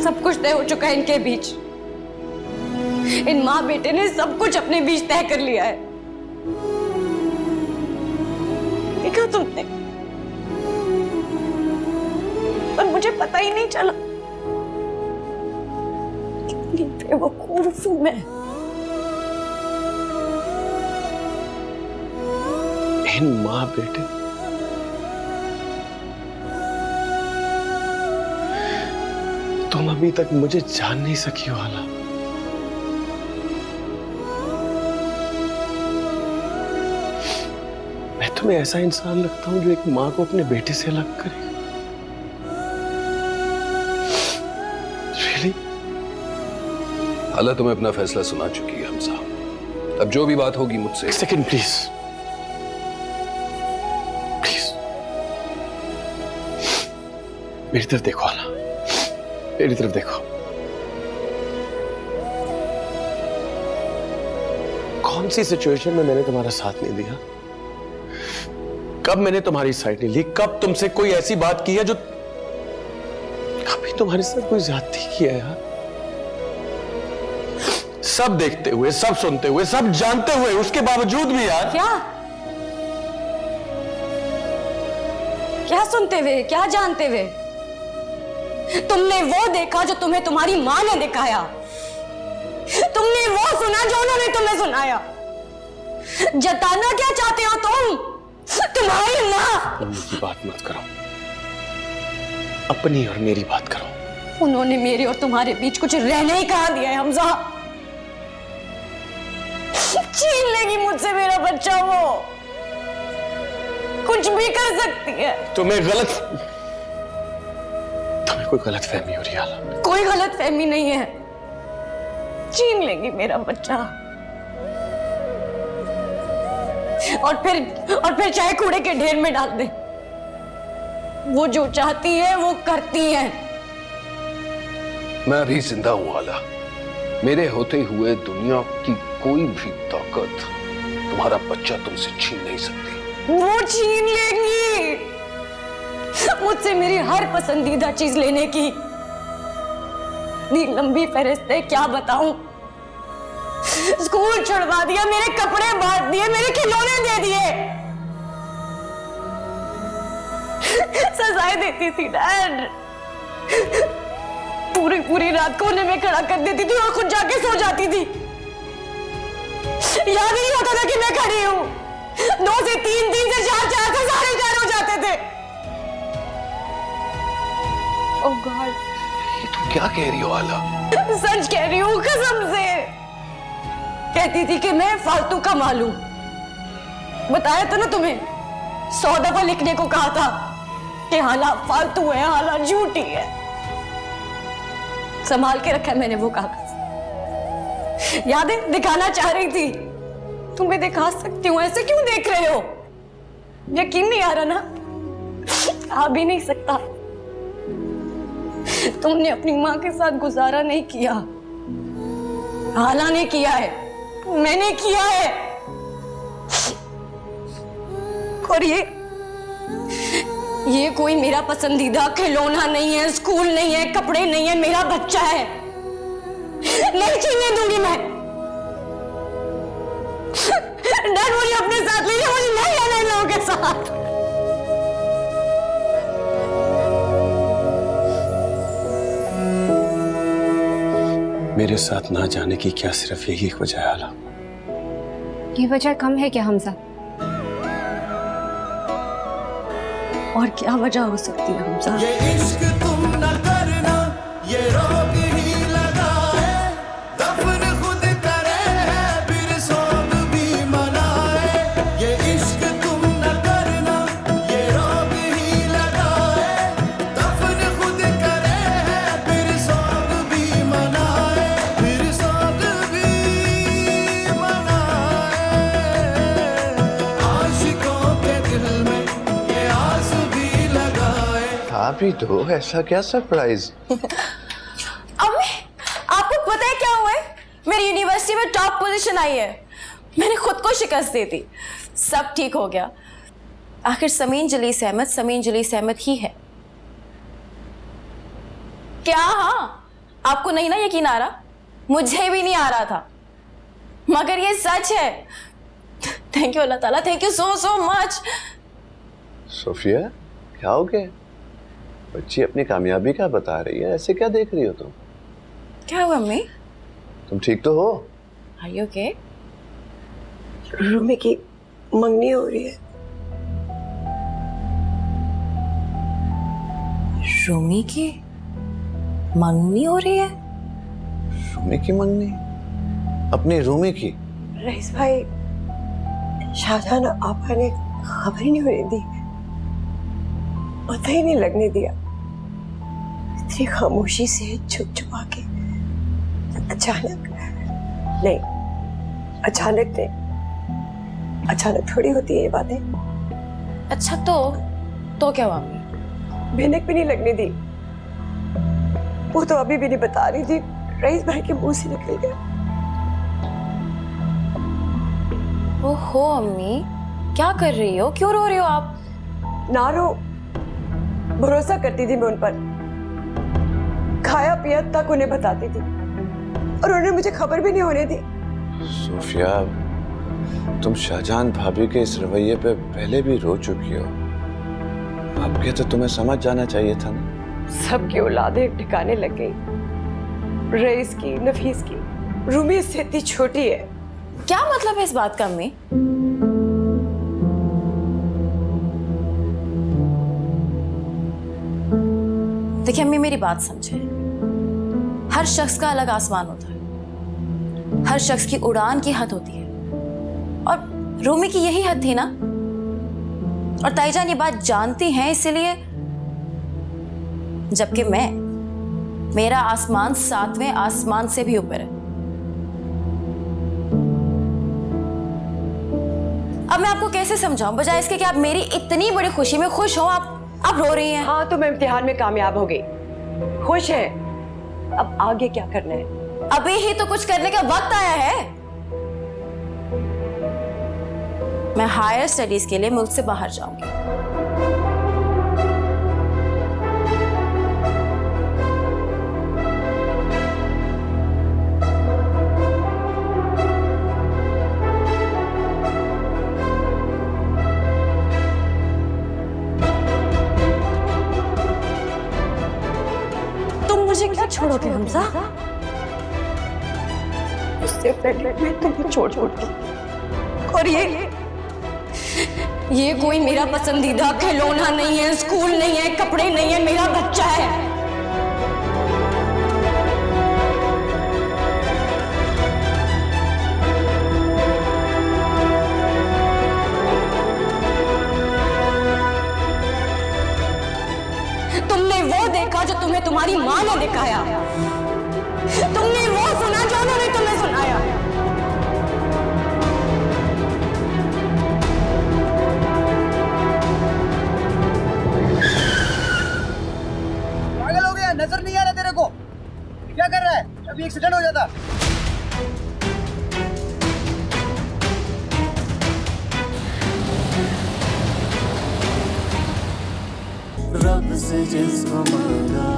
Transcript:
सब कुछ तय हो चुका है इनके बीच। इन माँ बेटे ने सब कुछ अपने बीच तय कर लिया है। देखा तुमने? पर मुझे पता ही नहीं चला। इतनी बेवकूफ हूं मैं। इन माँ बेटे तुम अभी तक मुझे जान नहीं सकी हो हाला। मैं तुम्हें ऐसा इंसान लगता हूं जो एक मां को अपने बेटे से अलग करेगा। Really? हाला तुम्हें अपना फैसला सुना चुकी है हमजा। अब जो भी बात होगी मुझसे। एक सेकंड प्लीज। प्लीज मेरी तरफ देखो हाला, मेरी तरफ देखो। कौन सी सिचुएशन में मैंने तुम्हारा साथ नहीं दिया? कब मैंने तुम्हारी साइड नहीं ली? कब तुमसे कोई ऐसी बात की है जो कभी तुम्हारे साथ कोई ज्यादती की है यार? सब देखते हुए, सब सुनते हुए, सब जानते हुए, उसके बावजूद भी यार। क्या सुनते हुए, क्या जानते हुए? तुमने वो देखा जो तुम्हें तुम्हारी मां ने दिखाया। तुमने वो सुना जो उन्होंने तुम्हें सुनाया। जताना क्या चाहते हो तुम? तुम्हारी मां। उनकी बात मत करो, अपनी और मेरी बात करो। उन्होंने मेरे और तुम्हारे बीच कुछ रहने ही कहा दिया है हमजा। छीन लेगी मुझसे मेरा बच्चा। वो कुछ भी कर सकती है। तुम्हें कोई गलत फहमी हो रही है। कोई गलत फहमी नहीं है। छीन लेगी मेरा बच्चा और फिर चाहे कूड़े के ढेर में डाल दे। वो जो चाहती है वो करती है। मैं अभी जिंदा हूं हाला। मेरे होते हुए दुनिया की कोई भी ताकत तुम्हारा बच्चा तुमसे छीन नहीं सकती। वो छीन लेंगी मुझसे मेरी हर पसंदीदा चीज लेने की। इतनी लंबी फहरिस्त है क्या बताऊं। स्कूल छुड़वा दिया, मेरे कपड़े बांट दिए, मेरे खिलौने दे दिए। सजाएं देती थी डैड। पूरी रात कोने में खड़ा कर देती थी और खुद जाके सो जाती थी। याद नहीं होता था कि मैं खड़ी हूं। 2 से 3, 3 से 4, 4 से 4.5 हो जाते थे। ओह गॉड, ये तुम क्या कह रही हो हाला? सच कह रही हूँ कसम से। कहती थी कि मैं फालतू का मालूं। बताया था ना तुम्हें, 100 दफा लिखने को कहा था कि हाला फालतू है, हाला झूठी है। संभाल के रखा है मैंने वो कागज। याद है, दिखाना चाह रही थी। तुम्हें दिखा सकती हूँ, ऐसे क्यों देख रहे हो? यकीन नहीं आ रहा ना? आ भी नहीं सकता। तुमने अपनी मां के साथ गुजारा नहीं किया, हाला ने किया है, मैंने किया है। और ये कोई मेरा पसंदीदा खिलौना नहीं है, स्कूल नहीं है, कपड़े नहीं है, मेरा बच्चा है। नहीं छीनने दूंगी मैं। डैड मुझे अपने साथ ले जाओ, मुझे नहीं आना इन लोगों के साथ। मेरे साथ ना जाने की क्या सिर्फ यही एक वजह है हाला? ये वजह कम है क्या हमजा? और क्या वजह हो सकती है हमजा? ये इश्क तुम न करना, ये रोग ही लगा है। दफन खुद करे है, फिर सोग भी मनाए। ये इश्क तुम न करना, ये रोग ही लगा है। दफन खुद करे है, फिर सोग भी मनाए, फिर सोग भी मनाए। आशिकों के दिल में ये आस भी लगाए। आप ही तो, ऐसा क्या सरप्राइज? अम्मी, आपको पता है क्या हुआ है? मेरी यूनिवर्सिटी में टॉप पोजीशन आई है। मैंने खुद को शिकस्त दी थी, सब ठीक हो गया। आखिर समीन जलीस अहमद ही है। क्या? हाँ, आपको नहीं ना यकीन आ रहा? मुझे भी नहीं आ रहा था, मगर ये सच है। थैंक यू अल्लाह ताला, thank you so so much. Sophia, क्या हो गया? बच्ची अपनी कामयाबी का बता रही है, ऐसे क्या देख रही हो तुम? क्या हुआ अम्मी? तुम ठीक तो हो? Are you okay? रूमी की मंगनी हो रही है। रूमी की मंगनी हो रही है? रूमी की मंगनी? अपनी रूमी की? रईस भाई, शाहजहां आपा ने खबर ही नहीं होने दी, पता ही नहीं लगने दिया। इतनी खामोशी से छुप छुपा के अचानक नहीं, अचानक नहीं, अचानक थोड़ी होती है ये बातें। अच्छा तो क्या हुआ अम्मी? भनक भी नहीं लगने दी। वो तो अभी भी नहीं बता रही थी, रईस भाई के मुंह से निकल गया। ओहो अम्मी, क्या कर रही हो? क्यों रो रही हो आप? ना रो, भरोसा करती थी मैं उन पर, खाया पिया तक उन्हें बताती थी और उन्होंने मुझे खबर भी नहीं होने दी। सोफिया, तुम शाहजहां भाभी के इस रवैये पे पहले भी रो चुकी हो। अब के तो तुम्हें समझ जाना चाहिए था ना। सबकी औलादें ठिकाने लग गई, रईस की, नफीस की। रूमी इससे इतनी छोटी है। क्या मतलब है इस बात का अम्मी? देखिए अम्मी, मेरी बात समझे। हर शख्स का अलग आसमान होता है, हर शख्स की उड़ान की हद होती है, और रूमी की यही हद थी ना। और ताईजान ये बात जानती हैं, इसीलिए जबकि मेरा आसमान 7वें आसमान से भी ऊपर है। अब मैं आपको कैसे समझाऊं, बजाय इसके कि आप मेरी इतनी बड़ी खुशी में खुश हो, आप रो रही हैं। हाँ, तो मैं इम्तिहान में कामयाब हो गई, खुश है। अब आगे क्या करना है? अभी ही तो कुछ करने का वक्त आया है। मैं हायर स्टडीज के लिए मुल्क से बाहर जाऊंगी। तुम मुझे क्या छोड़ोगे हमजा? उससे पहले मैं तुम्हें छोड़ के, और ये कोई मेरा पसंदीदा खिलौना नहीं है, स्कूल नहीं है, कपड़े नहीं है, मेरा बच्चा है। तुमने वो देखा जो तुम्हें तुम्हारी माँ ने दिखाया, तुमने वो सुना जो उन्होंने तुम्हें सुनाया। पागल हो गया? नजर नहीं आ रहा तेरे को? क्या कर रहा है? अभी एक्सीडेंट हो जाता। रब से जिसको मांगा